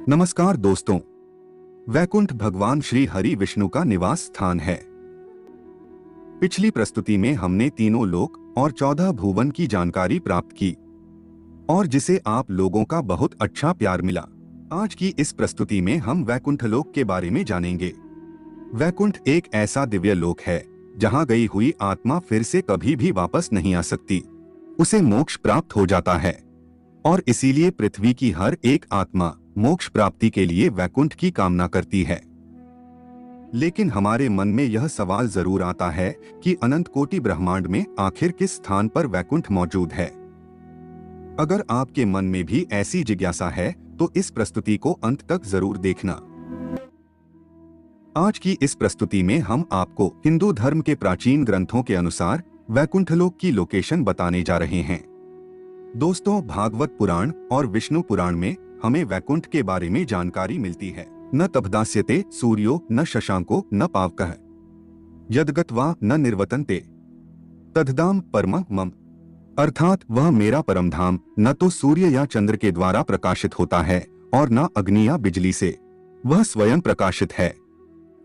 नमस्कार दोस्तों, वैकुंठ भगवान श्री हरि विष्णु का निवास स्थान है। पिछली प्रस्तुति में हमने तीनों लोक और 14 भुवन की जानकारी प्राप्त की और जिसे आप लोगों का बहुत अच्छा प्यार मिला। आज की इस प्रस्तुति में हम वैकुंठ लोक के बारे में जानेंगे। वैकुंठ एक ऐसा दिव्य लोक है जहां गई हुई आत्मा फिर से कभी भी वापस नहीं आ सकती, उसे मोक्ष प्राप्त हो जाता है और इसीलिए पृथ्वी की हर एक आत्मा मोक्ष प्राप्ति के लिए वैकुंठ की कामना करती है। लेकिन हमारे मन में यह सवाल जरूर आता है कि अनंत कोटि ब्रह्मांड में आखिर किस स्थान पर वैकुंठ मौजूद है। अगर आपके मन में भी ऐसी जिज्ञासा है तो इस प्रस्तुति को अंत तक जरूर देखना। आज की इस प्रस्तुति में हम आपको हिंदू धर्म के प्राचीन ग्रंथों के अनुसार वैकुंठ लोक की लोकेशन बताने जा रहे हैं। दोस्तों, भागवत पुराण और विष्णु पुराण में हमें वैकुंठ के बारे में जानकारी मिलती है। न तपदास्यते सूर्यो न शशांको न पावकः यद्गत्वा न निर्वतन्ते तद्धाम परमं मम। अर्थात वह मेरा परम धाम न तो सूर्य या चंद्र के द्वारा प्रकाशित होता है और न अग्नि या बिजली से, वह स्वयं प्रकाशित है।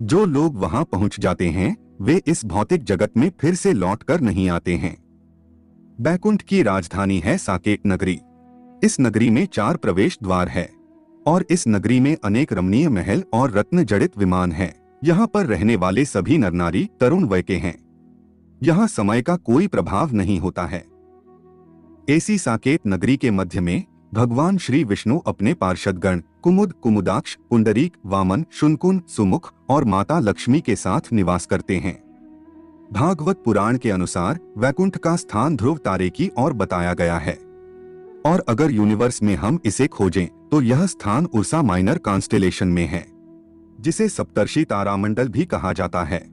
जो लोग वहां पहुंच जाते हैं वे इस भौतिक जगत में फिर से लौट कर नहीं आते हैं। वैकुंठ की राजधानी है साकेत नगरी। इस नगरी में 4 प्रवेश द्वार है और इस नगरी में अनेक रमणीय महल और रत्न जड़ित विमान हैं। यहाँ पर रहने वाले सभी नर नारी तरुण वय के हैं। यहाँ समय का कोई प्रभाव नहीं होता है। ऐसी साकेत नगरी के मध्य में भगवान श्री विष्णु अपने पार्षदगण कुमुद, कुमुदाक्ष, पुंडरीक, वामन, शुनकुन, सुमुख और माता लक्ष्मी के साथ निवास करते हैं। भागवत पुराण के अनुसार वैकुंठ का स्थान ध्रुव तारे की ओर बताया गया है और अगर यूनिवर्स में हम इसे खोजें तो यह स्थान उर्सा माइनर कॉन्स्टेलेशन में है, जिसे सप्तर्षि तारामंडल भी कहा जाता है।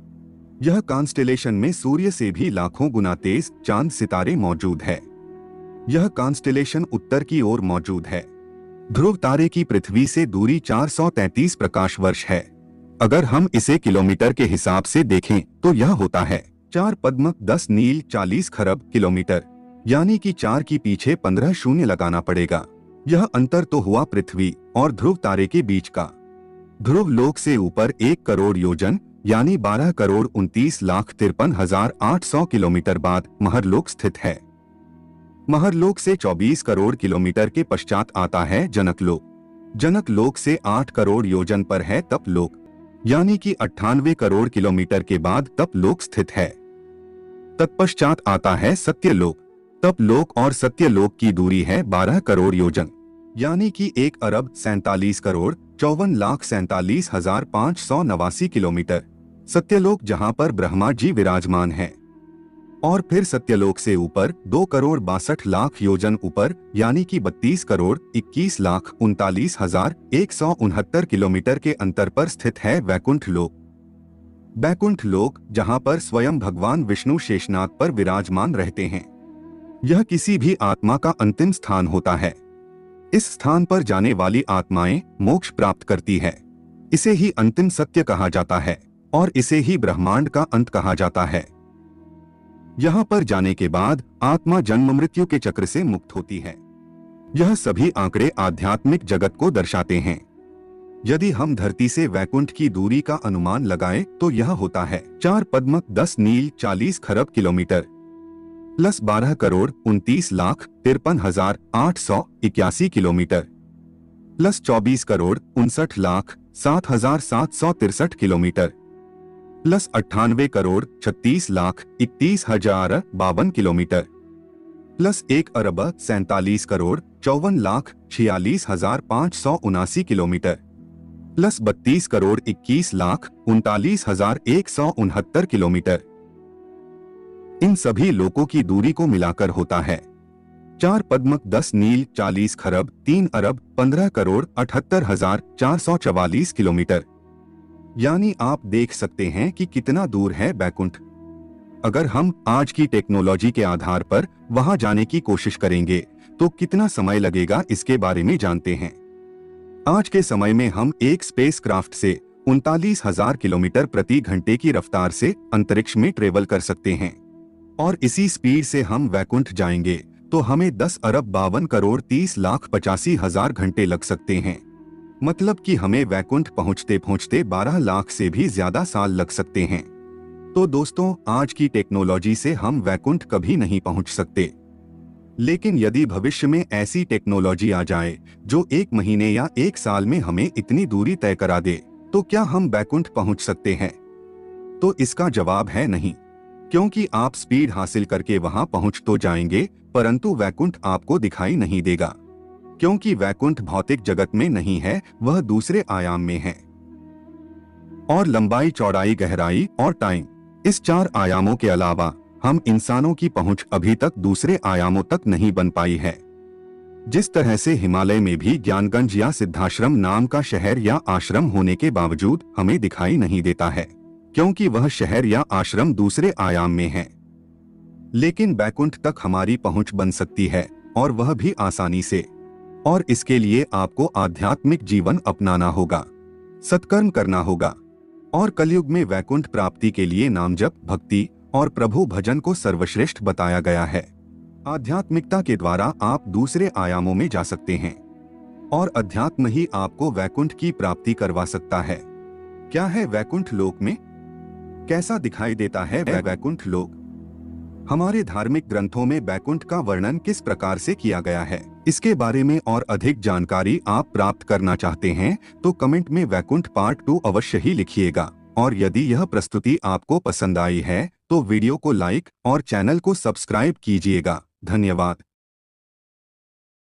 यह कॉन्स्टेलेशन में सूर्य से भी लाखों गुना तेज चांद सितारे मौजूद है। यह कॉन्स्टेलेशन उत्तर की ओर मौजूद है। ध्रुव तारे की पृथ्वी से दूरी 433 प्रकाश वर्ष है। अगर हम इसे किलोमीटर के हिसाब से देखें तो यह होता है 4 पद्म 10 नील 40 खरब किलोमीटर, यानी कि 4 की पीछे 15 शून्य लगाना पड़ेगा। यह अंतर तो हुआ पृथ्वी और ध्रुव तारे के बीच का। ध्रुव लोक से ऊपर 1 करोड़ योजन यानी 12 करोड़ 29,53,800 किलोमीटर बाद महरलोक स्थित है। महरलोक से 24 करोड़ किलोमीटर के पश्चात आता है जनकलोक। जनकलोक से 8 करोड़ योजन पर है तपलोक, यानी कि 98 करोड़ किलोमीटर के बाद तपलोक स्थित है। तत्पश्चात आता है सत्यलोक। तपलोक और सत्यलोक की दूरी है 12 करोड़ योजन, यानी कि 1 अरब 47 करोड़ 54,47,589 किलोमीटर। सत्यलोक जहां पर ब्रह्मा जी विराजमान हैं। और फिर सत्यलोक से ऊपर 2 करोड़ 62 लाख योजन ऊपर, यानी कि 32 करोड़ 21,39,169 किलोमीटर के अंतर पर स्थित है वैकुंठ लोक। वैकुंठ लोक जहां पर स्वयं भगवान विष्णु शेषनाग पर विराजमान रहते हैं। यह किसी भी आत्मा का अंतिम स्थान होता है। इस स्थान पर जाने वाली आत्माएं मोक्ष प्राप्त करती है। इसे ही अंतिम सत्य कहा जाता है और इसे ही ब्रह्मांड का अंत कहा जाता है। यहाँ पर जाने के बाद आत्मा जन्म मृत्यु के चक्र से मुक्त होती है। यह सभी आंकड़े आध्यात्मिक जगत को दर्शाते हैं। यदि हम धरती से वैकुंठ की दूरी का अनुमान लगाएं तो यह होता है 4 पद्म 10 नील 40 खरब kilometre plus 12 crore 29,53,881 kilometre plus 24 crore 59,67,763 kilometre plus 98 crore 36,31,052 kilometre plus 1 अरब 47 crore 54,46,579 kilometre plus 32 crore 21,39,169 kilometre. इन सभी लोकों की दूरी को मिलाकर होता है 4 पद्म 10 नील 40 खरब 3 अरब 15 करोड़ 78,444 किलोमीटर। यानी आप देख सकते हैं कि कितना दूर है वैकुंठ। अगर हम आज की टेक्नोलॉजी के आधार पर वहां जाने की कोशिश करेंगे तो कितना समय लगेगा इसके बारे में जानते हैं। आज के समय में हम एक स्पेसक्राफ्ट से 39,000 किलोमीटर प्रति घंटे की रफ्तार से अंतरिक्ष में ट्रेवल कर सकते हैं और इसी स्पीड से हम वैकुंठ जाएंगे तो हमें 10 अरब 52 करोड़ 30 लाख 85 हजार घंटे लग सकते हैं। मतलब कि हमें वैकुंठ पहुंचते पहुंचते 12 लाख से भी ज्यादा साल लग सकते हैं। तो दोस्तों, आज की टेक्नोलॉजी से हम वैकुंठ कभी नहीं पहुंच सकते, लेकिन यदि भविष्य में ऐसी टेक्नोलॉजी आ जाए जो 1 महीने या 1 साल में हमें इतनी दूरी तय करा दे, तो क्या हम वैकुंठ पहुंच सकते हैं? तो इसका जवाब है नहीं, क्योंकि आप स्पीड हासिल करके वहां पहुंच तो जाएंगे, परंतु वैकुंठ आपको दिखाई नहीं देगा, क्योंकि वैकुंठ भौतिक जगत में नहीं है, वह दूसरे आयाम में है। और लंबाई, चौड़ाई, गहराई और टाइम, इस 4 आयामों के अलावा हम इंसानों की पहुंच अभी तक दूसरे आयामों तक नहीं बन पाई है। जिस तरह से हिमालय में भी ज्ञानगंज या सिद्धाश्रम नाम का शहर या आश्रम होने के बावजूद हमें दिखाई नहीं देता है, क्योंकि वह शहर या आश्रम दूसरे आयाम में है। लेकिन वैकुंठ तक हमारी पहुंच बन सकती है, और वह भी आसानी से। और इसके लिए आपको आध्यात्मिक जीवन अपनाना होगा, सत्कर्म करना होगा, और कलयुग में वैकुंठ प्राप्ति के लिए नाम जप, भक्ति और प्रभु भजन को सर्वश्रेष्ठ बताया गया है। आध्यात्मिकता के द्वारा आप दूसरे आयामों में जा सकते हैं, और अध्यात्म ही आपको वैकुंठ की प्राप्ति करवा सकता है। क्या है वैकुंठ लोक में? कैसा दिखाई देता है वैकुंठ लोक? हमारे धार्मिक ग्रंथों में वैकुंठ का वर्णन किस प्रकार से किया गया है? इसके बारे में और अधिक जानकारी आप प्राप्त करना चाहते हैं तो कमेंट में वैकुंठ पार्ट 2 अवश्य ही लिखिएगा। और यदि यह प्रस्तुति आपको पसंद आई है तो वीडियो को लाइक और चैनल को सब्सक्राइब कीजिएगा। धन्यवाद।